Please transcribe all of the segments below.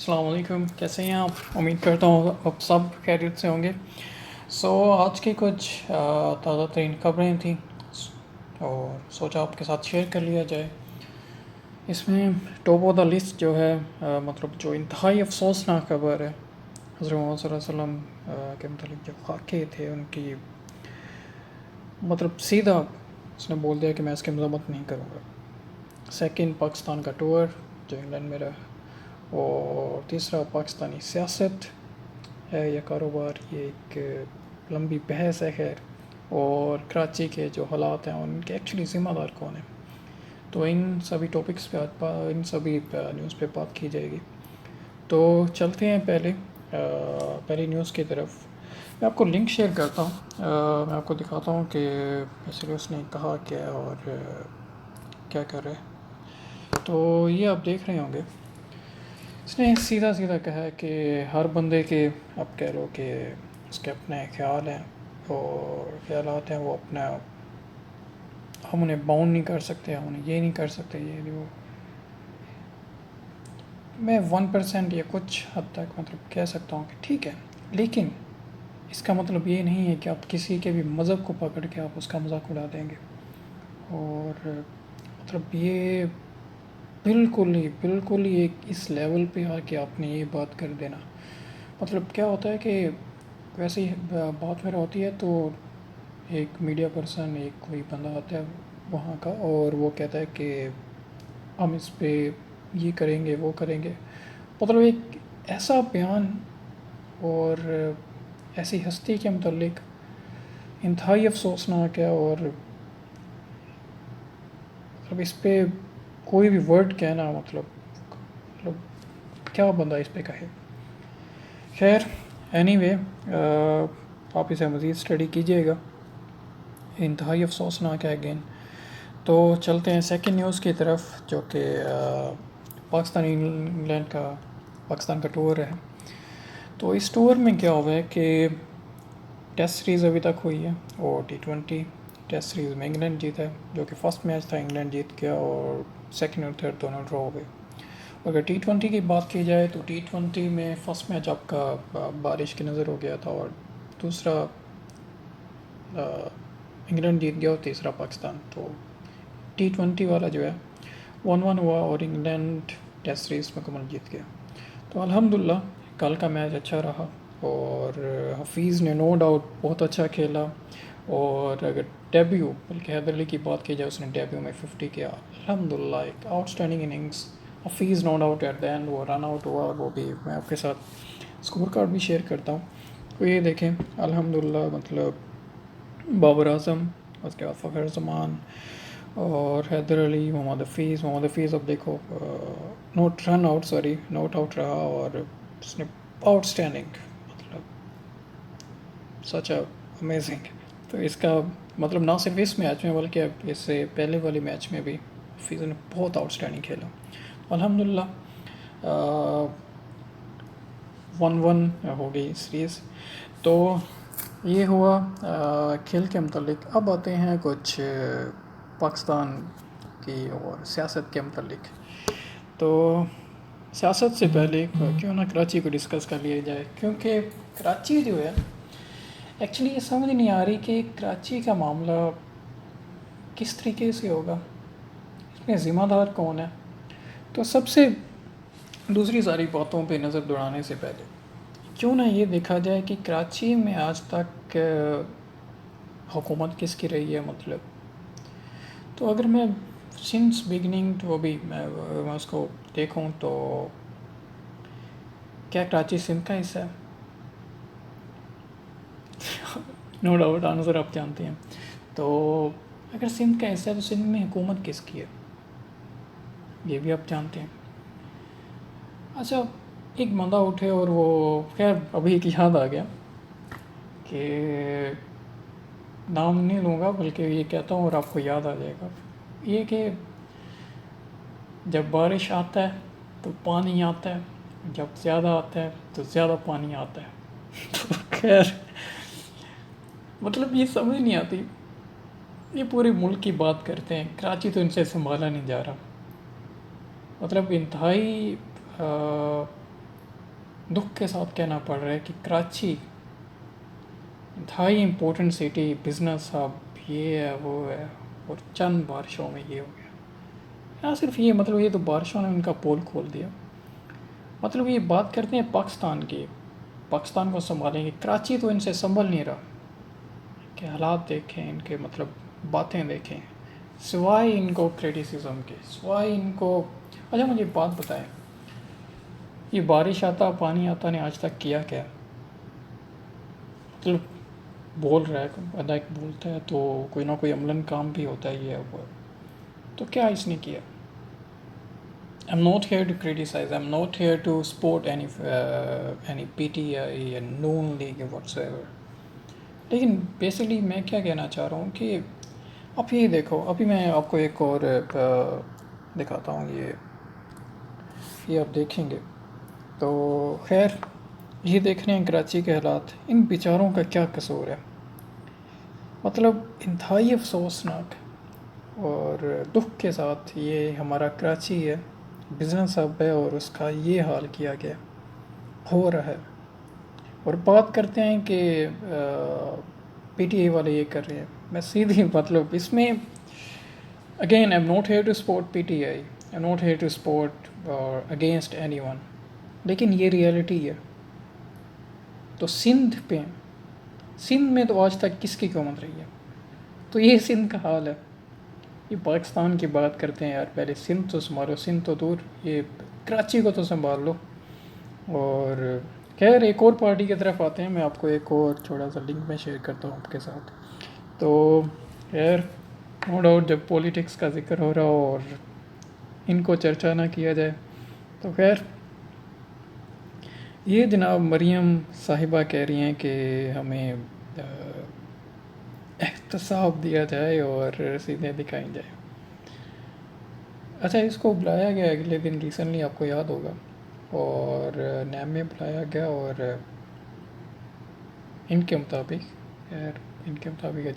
السلام علیکم، کیسے ہیں آپ؟ امید کرتا ہوں آپ سب خیریت سے ہوں گے۔ آج کی کچھ تازہ ترین خبریں تھیں اور سوچا آپ کے ساتھ شیئر کر لیا جائے۔ اس میں ٹاپ آف دا لسٹ جو ہے مطلب جو انتہائی افسوسناک خبر ہے، حضرت محمد صلی اللہ علیہ وسلم کے متعلق جو خاکے تھے ان کی مطلب سیدھا اس نے بول دیا کہ میں اس کی مذمت نہیں کروں گا۔ سیکنڈ، پاکستان کا ٹور جو انگلینڈ میں رہا، اور تیسرا پاکستانی سیاست ہے یا کاروبار، یہ ایک لمبی بحث ہے خیر، اور کراچی کے جو حالات ہیں ان کے ایکچولی ذمہ دار کون ہیں، تو ان سبھی ٹاپکس پہ ان سبھی نیوز پہ بات کی جائے گی۔ تو چلتے ہیں پہلی نیوز کی طرف۔ میں آپ کو لنک شیئر کرتا ہوں، میں آپ کو دکھاتا ہوں کہ بیسیکلی اس نے کہا کیا ہے اور کیا کر رہے ہیں۔ تو یہ آپ دیکھ رہے ہوں گے، اس نے سیدھا کہا ہے کہ ہر بندے کے آپ کہہ لو کہ اس کے اپنے خیال ہیں اور خیالات ہیں، وہ اپنا ہم انہیں باؤنڈ نہیں کر سکتے، ہم انہیں یہ نہیں کر سکتے، یہ نہیں وہ۔ میں 1% یا کچھ حد تک مطلب کہہ سکتا ہوں کہ ٹھیک ہے، لیکن اس کا مطلب یہ نہیں ہے کہ آپ کسی کے بھی مذہب کو پکڑ کے آپ اس کا مذاق اڑا دیں گے، اور مطلب یہ بالکل ہی ایک اس لیول پہ آ کے آپ نے یہ بات کر دینا۔ مطلب کیا ہوتا ہے کہ ویسے ہی بات میرا ہوتی ہے تو ایک میڈیا پرسن، ایک کوئی بندہ آتا ہے وہاں کا، اور وہ کہتا ہے کہ ہم اس پہ یہ کریں گے وہ کریں گے، مطلب ایک ایسا بیان اور ایسی ہستی کے متعلق انتہائی افسوسناک ہے، اور مطلب اس پہ کوئی بھی ورڈ کہنا مطلب کیا بندہ اس پہ کہے۔ خیر اینی وے، آپ اسے مزید اسٹڈی کیجیے گا، انتہائی افسوسناک ہے اگین۔ تو چلتے ہیں سیکنڈ نیوز کی طرف، جو کہ پاکستان کا ٹور ہے۔ تو اس ٹور میں کیا ہوا ہے کہ ٹیسٹ سیریز ابھی تک ہوئی ہے، اور T20 ٹیسٹ سیریز میں انگلینڈ جیتا ہے، جو کہ فرسٹ میچ تھا انگلینڈ جیت گیا، اور سیکنڈ اور تھرڈ دونوں ڈرا ہو گئے۔ اگر T20 کی بات کی جائے تو T20 میں فرسٹ میچ آپ کا بارش کی نظر ہو گیا تھا، اور دوسرا انگلینڈ جیت گیا اور تیسرا پاکستان۔ تو T20 والا جو ہے 1-1 ہوا، اور انگلینڈ ٹیسٹ سیریز مکمل جیت گیا۔ تو الحمدللہ کل کا میچ اچھا رہا، اور حفیظ نے نو ڈاؤٹ بہت اچھا کھیلا، اور اگر ڈیبیو بلکہ حیدر علی کی بات کی جائے، اس نے ڈیبیو میں 50 کیا، الحمدللہ ایک outstanding innings. Hafeez no doubt at the end وہ رن آؤٹ ہوا، اور وہ بھی میں آپ کے ساتھ اسکور کارڈ بھی شیئر کرتا ہوں۔ تو یہ دیکھیں الحمدللہ، مطلب بابر اعظم، اس کے بعد فخر زمان اور حیدر علی، محمد حفیظ اب دیکھو نوٹ آؤٹ رہا، اور اس نے آؤٹ اسٹینڈنگ مطلب سچ امیزنگ۔ تو اس کا مطلب نہ صرف اس میچ میں بلکہ اس سے پہلے والے میچ میں بھی حفیظ نے بہت آؤٹ اسٹینڈنگ کھیلا، الحمدللہ 1-1 ہو گئی سیریز۔ تو یہ ہوا کھیل کے متعلق۔ اب آتے ہیں کچھ پاکستان کی اور سیاست کے متعلق۔ تو سیاست سے پہلے کیوں نہ کراچی کو ڈسکس کر لیا جائے، کیونکہ کراچی جو ہے ایکچولی یہ سمجھ نہیں آ رہی کہ کراچی کا معاملہ کس طریقے سے ہوگا، اس میں ذمہ دار کون ہے۔ تو سب سے دوسری ساری باتوں پہ نظر دوڑانے سے پہلے کیوں نہ یہ دیکھا جائے کہ کراچی میں آج تک حکومت کس کی رہی ہے مطلب۔ تو اگر میں سنس بگننگ تو ابھی میں اس کو دیکھوں تو کیا کراچی سندھ کا حصہ ہے؟ نو ڈاؤٹ آنسر آپ جانتے ہیں۔ تو اگر سندھ کا حصہ ہے تو سندھ میں حکومت کس کی ہے یہ بھی آپ جانتے ہیں۔ اچھا، ایک بندہ اٹھے اور وہ خیر ابھی ایک یاد آ گیا کہ نام نہیں لوں گا بلکہ یہ کہتا ہوں اور آپ کو یاد آ جائے گا، یہ کہ جب بارش آتا ہے تو پانی آتا ہے، جب زیادہ آتا ہے تو زیادہ پانی آتا ہے۔ تو خیر مطلب یہ سمجھ نہیں آتی، یہ پورے ملک کی بات کرتے ہیں، کراچی تو ان سے سنبھالا نہیں جا رہا، مطلب انتہائی دکھ کے ساتھ کہنا پڑ رہا ہے کہ کراچی انتہائی امپورٹنٹ سٹی، بزنس ہب، یہ ہے وہ ہے، اور چند بارشوں میں یہ ہو گیا۔ نہ صرف یہ، مطلب یہ تو بارشوں نے ان کا پول کھول دیا۔ مطلب یہ بات کرتے ہیں پاکستان کی، پاکستان کو سنبھالیں گے، کراچی تو ان سے سنبھل نہیں رہا کہ حالات دیکھیں ان کے، مطلب باتیں دیکھیں، سوائے ان کو کریٹیسزم کے، سوائے ان کو۔ اچھا مجھے بات بتائیں، یہ بارش آتا پانی آتا نے آج تک کیا کیا؟ مطلب بول رہا ہے، بندہ ایک بولتا ہے تو کوئی نہ کوئی عملاً کام بھی ہوتا ہے، یہ ہے وہ ہے۔ تو کیا اس نے کیا؟ I'm not here to criticize. I'm not here to support any PTI and Noon League whatsoever. لیکن بیسکلی میں کیا کہنا چاہ رہا ہوں کہ اب یہ دیکھو، ابھی میں آپ کو ایک اور دکھاتا ہوں، یہ آپ دیکھیں گے تو خیر، یہ دیکھ رہے ہیں کراچی کے حالات، ان بیچاروں کا کیا قصور ہے؟ مطلب انتہائی افسوسناک اور دکھ کے ساتھ یہ ہمارا کراچی ہے، بزنس ہب ہے، اور اس کا یہ حال کیا گیا، ہو رہا ہے۔ اور بات کرتے ہیں کہ پی ٹی آئی والے یہ کر رہے ہیں، میں سیدھی مطلب اس میں again am not here to support P T I, am not here to support against anyone, لیکن یہ ریئلٹی ہے۔ تو سندھ میں تو آج تک کس کی حکومت رہی ہے؟ تو یہ سندھ کا حال ہے۔ یہ پاکستان کی بات کرتے ہیں یار، پہلے سندھ تو سنبھالو، سندھ تو دور، یہ کراچی کو تو سنبھال لو۔ اور خیر ایک اور پارٹی کی طرف آتے ہیں، میں آپ کو ایک اور چھوٹا سا لنک میں شیئر کرتا ہوں آپ کے ساتھ۔ تو خیر نو ڈاؤٹ جب پولیٹکس کا ذکر ہو رہا ہو اور ان کو چرچا نہ کیا جائے تو خیر، یہ جناب مریم صاحبہ کہہ رہی ہیں کہ ہمیں احتساب دیا جائے اور رسیدیں دکھائی جائیں۔ اچھا، اس کو بلایا گیا اگلے دن ریسنٹلی، آپ کو یاد ہوگا، اور نیم میں بلایا گیا، اور ان کے مطابق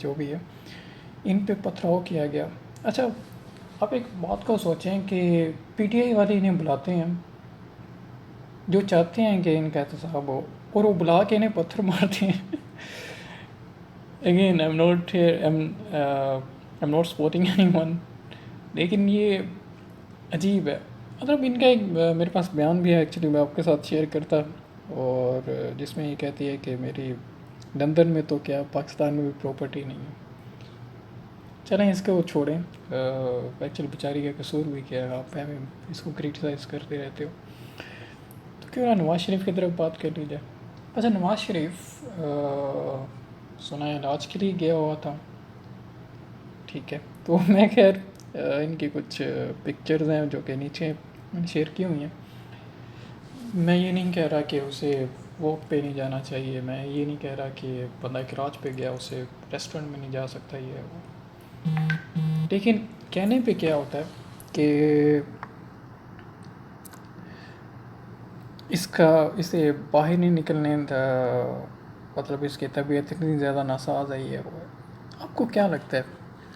جو بھی ہے ان پہ پتھراؤ کیا گیا۔ اچھا آپ ایک بات کو سوچیں کہ پی ٹی آئی والے انہیں بلاتے ہیں جو چاہتے ہیں کہ ان کا احتساب ہو، اور وہ بلا کے انہیں پتھر مارتے ہیں۔ Again am not supporting any one, لیکن یہ عجیب ہے۔ مطلب ان کا ایک میرے پاس بیان بھی ہے ایکچولی، میں آپ کے ساتھ شیئر کرتا، اور جس میں یہ کہتی ہے کہ میری لندن میں تو کیا پاکستان میں بھی پراپرٹی نہیں ہے۔ چلیں اس کو چھوڑیں، ایکچولی بیچاری کا قصور بھی کیا ہے، آپ ہمیں اس کو کریٹیسائز کرتے رہتے ہو، تو کیوں نہ نواز شریف کی طرف بات کر لی جائے۔ اچھا نواز شریف سنا ہے علاج کے لیے گیا ہوا تھا، ٹھیک ہے، تو میں خیر ان کی کچھ پکچرز ہیں جو کہ نیچے میں نے شیئر کی ہوئی ہیں۔ میں یہ نہیں کہہ رہا کہ اسے واک پہ نہیں جانا چاہیے، میں یہ نہیں کہہ رہا کہ بندہ علاج پہ گیا اسے ریسٹورنٹ میں نہیں جا سکتا، یہ ہے وہ، لیکن کہنے پہ کیا ہوتا ہے کہ اسے باہر نہیں نکلنے، مطلب اس کی طبیعت اتنی زیادہ ناساز ہے، یہ وہ ہے۔ آپ کو کیا لگتا ہے؟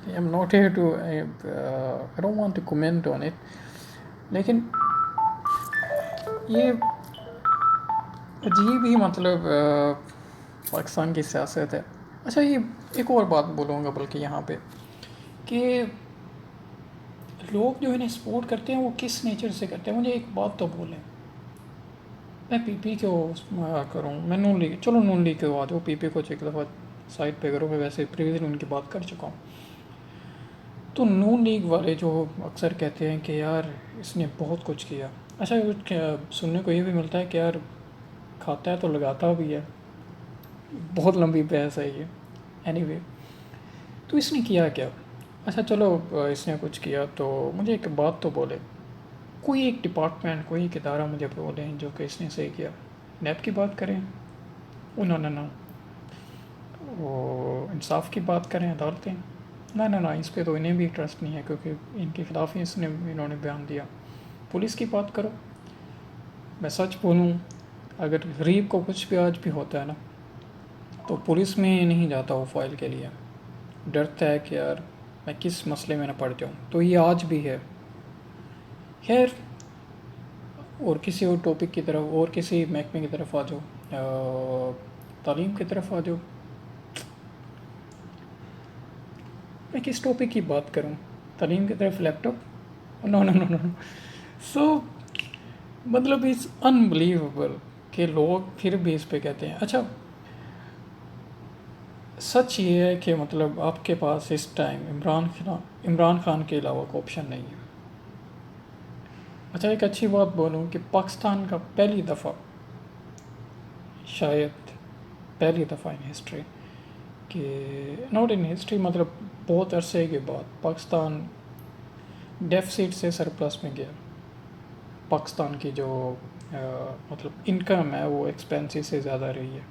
I am not here to, I don't want to comment on it, لیکن یہ عجیب ہی مطلب پاکستان کی سیاست ہے۔ اچھا یہ ایک اور بات بولوں گا بلکہ یہاں پہ، کہ لوگ جو انہیں سپورٹ کرتے ہیں وہ کس نیچر سے کرتے ہیں؟ مجھے ایک بات تو بولیں، میں پی پی کو کروں، میں نون لیگ، چلو نون لیگ کے بعد وہ پی پی کو ایک دفعہ سائڈ پہ کرو، میں ویسے پریویسلی ان کی بات کر چکا ہوں۔ تو نون لیگ والے جو اکثر کہتے ہیں کہ یار اس نے بہت کچھ کیا، اچھا سننے کو یہ بھی ملتا ہے کہ یار کھاتا ہے تو لگاتا بھی ہے، بہت لمبی بحث ہے یہ، اینی وے، تو اس نے کیا کیا؟ اچھا چلو اس نے کچھ کیا تو مجھے ایک بات تو بولے، کوئی ایک ڈپارٹمنٹ، کوئی ایک ادارہ مجھے بولیں جو کہ اس نے صحیح کیا۔ نیب کی بات کریں، نہ وہ انصاف کی بات کریں، عدالتیں، نہ اس پہ تو انہیں بھی ٹرسٹ نہیں ہے کیونکہ ان کے خلاف ہی انہوں نے بیان دیا۔ پولیس کی بات کرو، میں سچ بولوں، اگر غریب کو کچھ بھی آج بھی ہوتا ہے نا تو پولیس میں نہیں جاتا وہ فائل کے لیے، ڈرتا ہے کہ یار میں کس مسئلے میں نہ پڑ جاؤں، تو یہ آج بھی ہے۔ خیر اور کسی اور ٹاپک کی طرف اور کسی محکمے کی طرف آ جاؤ، تعلیم کی طرف آ جاؤ. میں کس ٹاپک کی بات کروں؟ تعلیم کی طرف لیپ ٹاپ؟ نو نو نو نو. سو مطلب اٹس انبلیویبل کہ لوگ پھر بھی اس پہ کہتے ہیں. اچھا سچ یہ ہے کہ مطلب آپ کے پاس اس ٹائم عمران خان کے علاوہ کوئی آپشن نہیں ہے. اچھا ایک اچھی بات بولوں کہ پاکستان کا پہلی دفعہ، شاید پہلی دفعہ ان ہسٹری، کہ ناٹ ان ہسٹری مطلب بہت عرصے کے بعد پاکستان ڈیفیسٹ سے سرپلس میں گیا. پاکستان کی جو مطلب انکم ہے وہ ایکسپینسز سے زیادہ رہی ہے.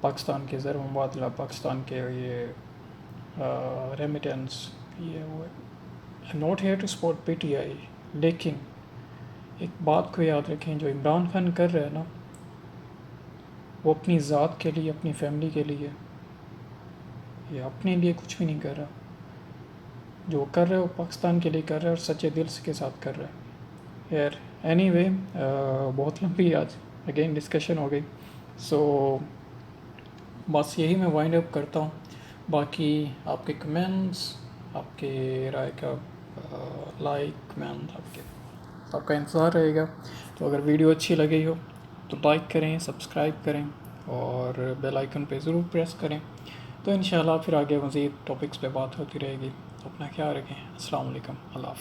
پاکستان کے زر مبادلہ، پاکستان کے یہ ریمیٹنس، یہ وہ not here to support P T I, لیکن ایک بات کو یاد رکھیں، جو عمران خان کر رہے ہیں نا، وہ اپنی ذات کے لیے، اپنی فیملی کے لیے، یہ اپنے لیے کچھ بھی نہیں کر رہا. جو کر رہے ہو پاکستان کے لیے کر رہے ہیں اور سچے دل کے ساتھ کر رہے ہیں. یار اینی وے بہت لمبی آج اگین ڈسکشن ہو گئی. سو بس یہی میں وائنڈ اپ کرتا ہوں. باقی آپ کے کمنٹس، آپ کے رائے کا لائک کمنٹ آپ کا انتظار رہے گا. تو اگر ویڈیو اچھی لگی ہو تو لائک کریں، سبسکرائب کریں اور بیل آئیکن پہ ضرور پریس کریں. تو انشاءاللہ پھر آگے مزید ٹاپکس پہ بات ہوتی رہے گی. اپنا خیال رکھیں. السلام علیکم. اللہ حافظ.